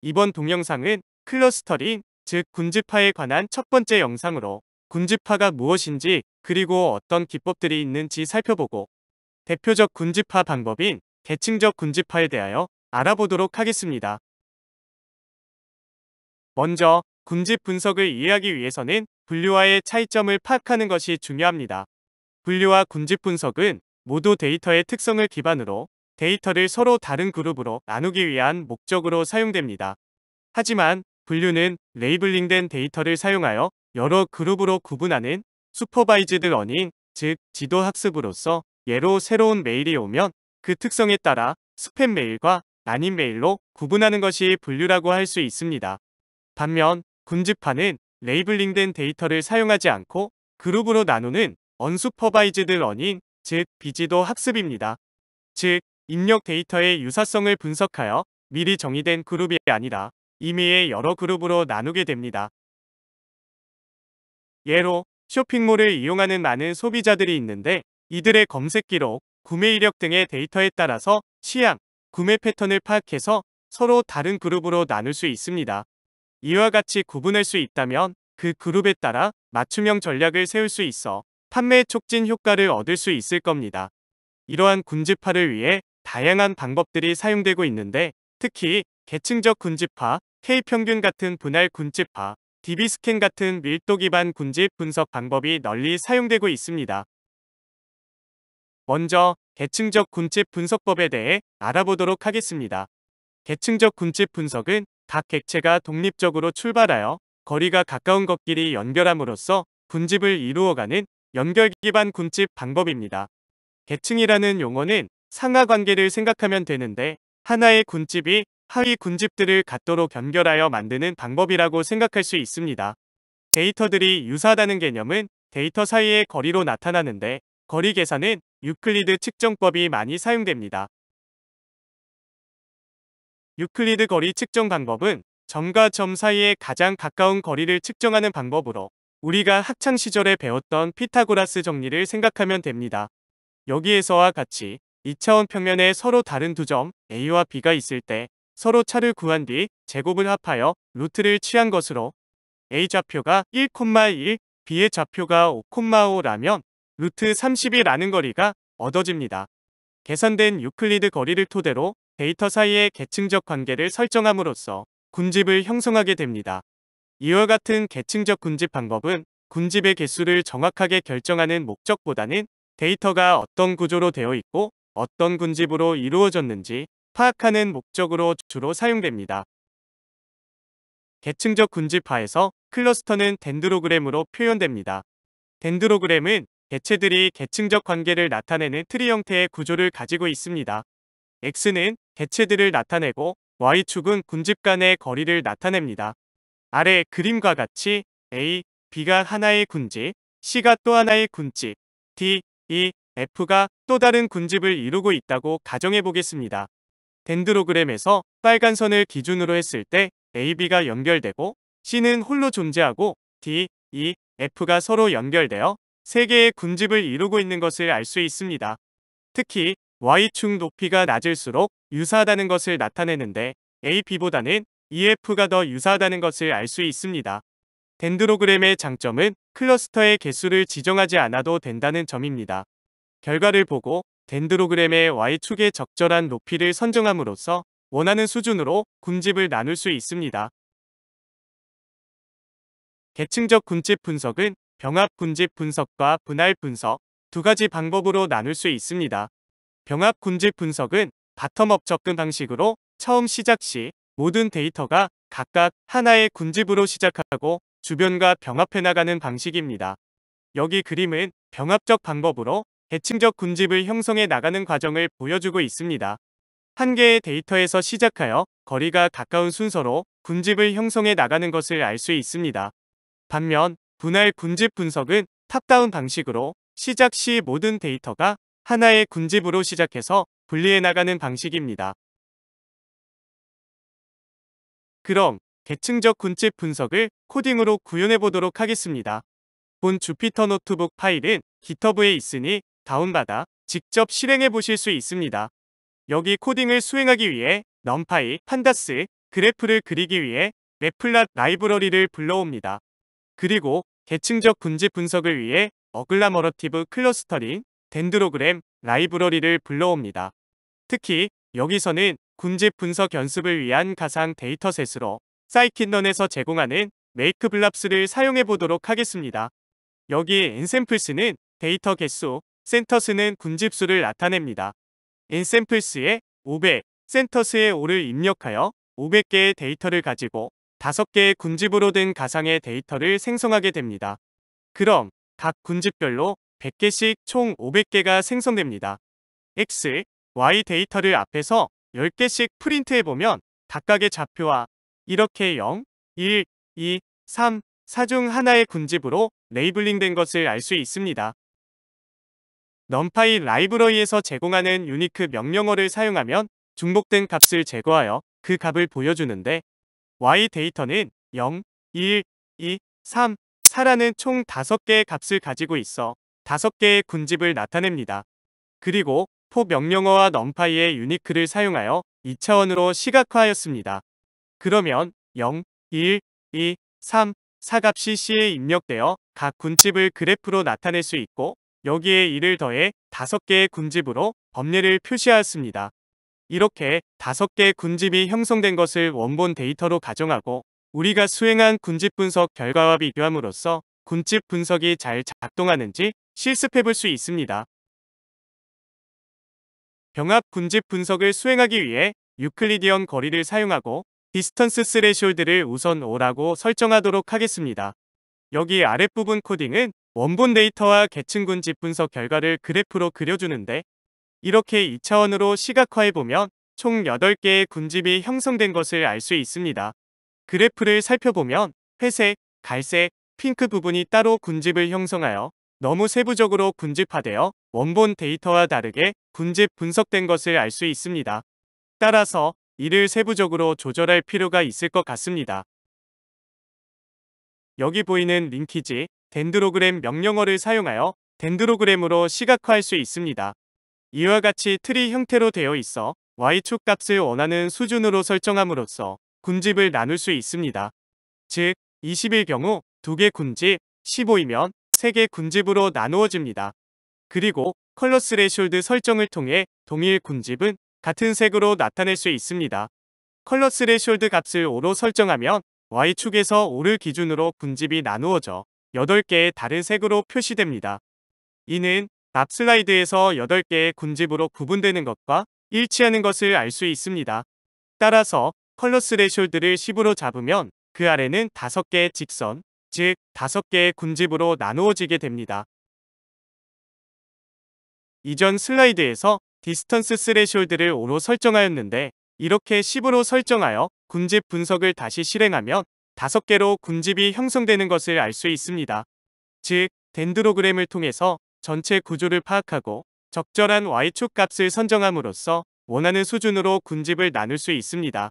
이번 동영상은 클러스터링, 즉 군집화에 관한 첫 번째 영상으로 군집화가 무엇인지 그리고 어떤 기법들이 있는지 살펴보고 대표적 군집화 방법인 계층적 군집화에 대하여 알아보도록 하겠습니다. 먼저 군집 분석을 이해하기 위해서는 분류와의 차이점을 파악하는 것이 중요합니다. 분류와 군집 분석은 모두 데이터의 특성을 기반으로 데이터를 서로 다른 그룹으로 나누기 위한 목적으로 사용됩니다. 하지만 분류는 레이블링된 데이터를 사용하여 여러 그룹으로 구분하는 슈퍼바이즈드 러닝, 즉 지도 학습으로서 예로 새로운 메일이 오면 그 특성에 따라 스팸 메일과 아닌 메일로 구분하는 것이 분류라고 할 수 있습니다. 반면 군집화는 레이블링된 데이터를 사용하지 않고 그룹으로 나누는 언슈퍼바이즈드 러닝, 즉 비지도 학습입니다. 즉 입력 데이터의 유사성을 분석하여 미리 정의된 그룹이 아니라 임의의 여러 그룹으로 나누게 됩니다. 예로 쇼핑몰을 이용하는 많은 소비자들이 있는데 이들의 검색 기록, 구매 이력 등의 데이터에 따라서 취향, 구매 패턴을 파악해서 서로 다른 그룹으로 나눌 수 있습니다. 이와 같이 구분할 수 있다면 그 그룹에 따라 맞춤형 전략을 세울 수 있어 판매 촉진 효과를 얻을 수 있을 겁니다. 이러한 군집화를 위해 다양한 방법들이 사용되고 있는데 특히 계층적 군집화, K평균 같은 분할 군집화, DB스캔 같은 밀도 기반 군집 분석 방법이 널리 사용되고 있습니다. 먼저 계층적 군집 분석법에 대해 알아보도록 하겠습니다. 계층적 군집 분석은 각 객체가 독립적으로 출발하여 거리가 가까운 것끼리 연결함으로써 군집을 이루어가는 연결 기반 군집 방법입니다. 계층이라는 용어는 상하 관계를 생각하면 되는데 하나의 군집이 하위 군집들을 같도록 연결하여 만드는 방법이라고 생각할 수 있습니다. 데이터들이 유사하다는 개념은 데이터 사이의 거리로 나타나는데 거리 계산은 유클리드 측정법이 많이 사용됩니다. 유클리드 거리 측정 방법은 점과 점 사이의 가장 가까운 거리를 측정하는 방법으로 우리가 학창 시절에 배웠던 피타고라스 정리를 생각하면 됩니다. 여기에서와 같이 2차원 평면에 서로 다른 두 점 A와 B가 있을 때 서로 차를 구한 뒤 제곱을 합하여 루트를 취한 것으로 A 좌표가 1,1, B의 좌표가 5,5라면 루트 30이라는 거리가 얻어집니다. 계산된 유클리드 거리를 토대로 데이터 사이의 계층적 관계를 설정함으로써 군집을 형성하게 됩니다. 이와 같은 계층적 군집 방법은 군집의 개수를 정확하게 결정하는 목적보다는 데이터가 어떤 구조로 되어 있고 어떤 군집으로 이루어졌는지 파악하는 목적으로 주로 사용됩니다. 계층적 군집화에서 클러스터는 덴드로그램으로 표현됩니다. 덴드로그램은 개체들이 계층적 관계를 나타내는 트리 형태의 구조를 가지고 있습니다. X는 개체들을 나타내고 Y축은 군집 간의 거리를 나타냅니다. 아래 그림과 같이 A, B가 하나의 군집, C가 또 하나의 군집, D, E, F가 또 다른 군집을 이루고 있다고 가정해 보겠습니다. 덴드로그램에서 빨간 선을 기준으로 했을 때 A, B가 연결되고 C는 홀로 존재하고 D, E, F가 서로 연결되어 세 개의 군집을 이루고 있는 것을 알 수 있습니다. 특히 Y축 높이가 낮을수록 유사하다는 것을 나타내는데 A, B보다는 EF가 더 유사하다는 것을 알 수 있습니다. 덴드로그램의 장점은 클러스터의 개수를 지정하지 않아도 된다는 점입니다. 결과를 보고 덴드로그램의 Y축의 적절한 높이를 선정함으로써 원하는 수준으로 군집을 나눌 수 있습니다. 계층적 군집 분석은 병합 군집 분석과 분할 분석 두 가지 방법으로 나눌 수 있습니다. 병합 군집 분석은 바텀업 접근 방식으로 처음 시작 시 모든 데이터가 각각 하나의 군집으로 시작하고 주변과 병합해 나가는 방식입니다. 여기 그림은 병합적 방법으로 계층적 군집을 형성해 나가는 과정을 보여주고 있습니다. 한 개의 데이터에서 시작하여 거리가 가까운 순서로 군집을 형성해 나가는 것을 알 수 있습니다. 반면 분할 군집 분석은 탑다운 방식으로 시작 시 모든 데이터가 하나의 군집으로 시작해서 분리해 나가는 방식입니다. 그럼 계층적 군집 분석을 코딩으로 구현해 보도록 하겠습니다. 본 주피터 노트북 파일은 GitHub에 있으니 다운받아 직접 실행해 보실 수 있습니다. 여기 코딩을 수행하기 위해 numpy, pandas, 그래프를 그리기 위해 매플랏 라이브러리를 불러옵니다. 그리고 계층적 군집 분석을 위해 어글라머러티브 클러스터링, 덴드로그램 라이브러리를 불러옵니다. 특히 여기서는 군집 분석 연습을 위한 가상 데이터셋으로 사이킨런에서 제공하는 메이크블랍스를 사용해 보도록 하겠습니다. 여기 엔샘플스는 데이터 개수, 센터스는 군집수를 나타냅니다. 엔샘플스에 500, 센터스에 5를 입력하여 500개의 데이터를 가지고 5개의 군집으로 된 가상의 데이터를 생성하게 됩니다. 그럼 각 군집별로 100개씩 총 500개가 생성됩니다. X, Y 데이터를 앞에서 10개씩 프린트해보면 각각의 좌표와 이렇게 0, 1, 2, 3, 4 중 하나의 군집으로 레이블링된 것을 알 수 있습니다. 넘파이 라이브러리에서 제공하는 유니크 명령어를 사용하면 중복된 값을 제거하여 그 값을 보여주는데 Y 데이터는 0, 1, 2, 3, 4라는 총 5개의 값을 가지고 있어 5개의 군집을 나타냅니다. 그리고 포 명령어와 넘파이의 유니크를 사용하여 2차원으로 시각화하였습니다. 그러면 0, 1, 2, 3, 4 값이 C에 입력되어 각 군집을 그래프로 나타낼 수 있고 여기에 1을 더해 5개의 군집으로 범례를 표시하였습니다. 이렇게 5개의 군집이 형성된 것을 원본 데이터로 가정하고 우리가 수행한 군집 분석 결과와 비교함으로써 군집 분석이 잘 작동하는지 실습해 볼 수 있습니다. 병합 군집 분석을 수행하기 위해 유클리디언 거리를 사용하고 디스턴스 스레숄드를 우선 5라고 설정하도록 하겠습니다. 여기 아랫부분 코딩은 원본 데이터와 계층 군집 분석 결과를 그래프로 그려주는데 이렇게 2차원으로 시각화해보면 총 8개의 군집이 형성된 것을 알 수 있습니다. 그래프를 살펴보면 회색, 갈색, 핑크 부분이 따로 군집을 형성하여 너무 세부적으로 군집화되어 원본 데이터와 다르게 군집 분석된 것을 알 수 있습니다. 따라서 이를 세부적으로 조절할 필요가 있을 것 같습니다. 여기 보이는 링키지, 덴드로그램 명령어를 사용하여 덴드로그램으로 시각화할 수 있습니다. 이와 같이 트리 형태로 되어 있어 Y축 값을 원하는 수준으로 설정함으로써 군집을 나눌 수 있습니다. 즉, 20일 경우 2개 군집, 15이면 3개 군집으로 나누어집니다. 그리고 컬러 스레숄드 설정을 통해 동일 군집은 같은 색으로 나타낼 수 있습니다. 컬러 스레숄드 값을 5로 설정하면 Y축에서 5를 기준으로 군집이 나누어져 8개의 다른 색으로 표시됩니다. 이는 앞 슬라이드에서 8개의 군집으로 구분되는 것과 일치하는 것을 알 수 있습니다. 따라서 컬러 스레숄드를 10으로 잡으면 그 아래는 5개의 직선, 즉 5개의 군집으로 나누어지게 됩니다. 이전 슬라이드에서 디스턴스 스레숄드를 5로 설정하였는데 이렇게 10으로 설정하여 군집 분석을 다시 실행하면 5개로 군집이 형성되는 것을 알 수 있습니다. 즉, 덴드로그램을 통해서 전체 구조를 파악하고 적절한 Y축 값을 선정함으로써 원하는 수준으로 군집을 나눌 수 있습니다.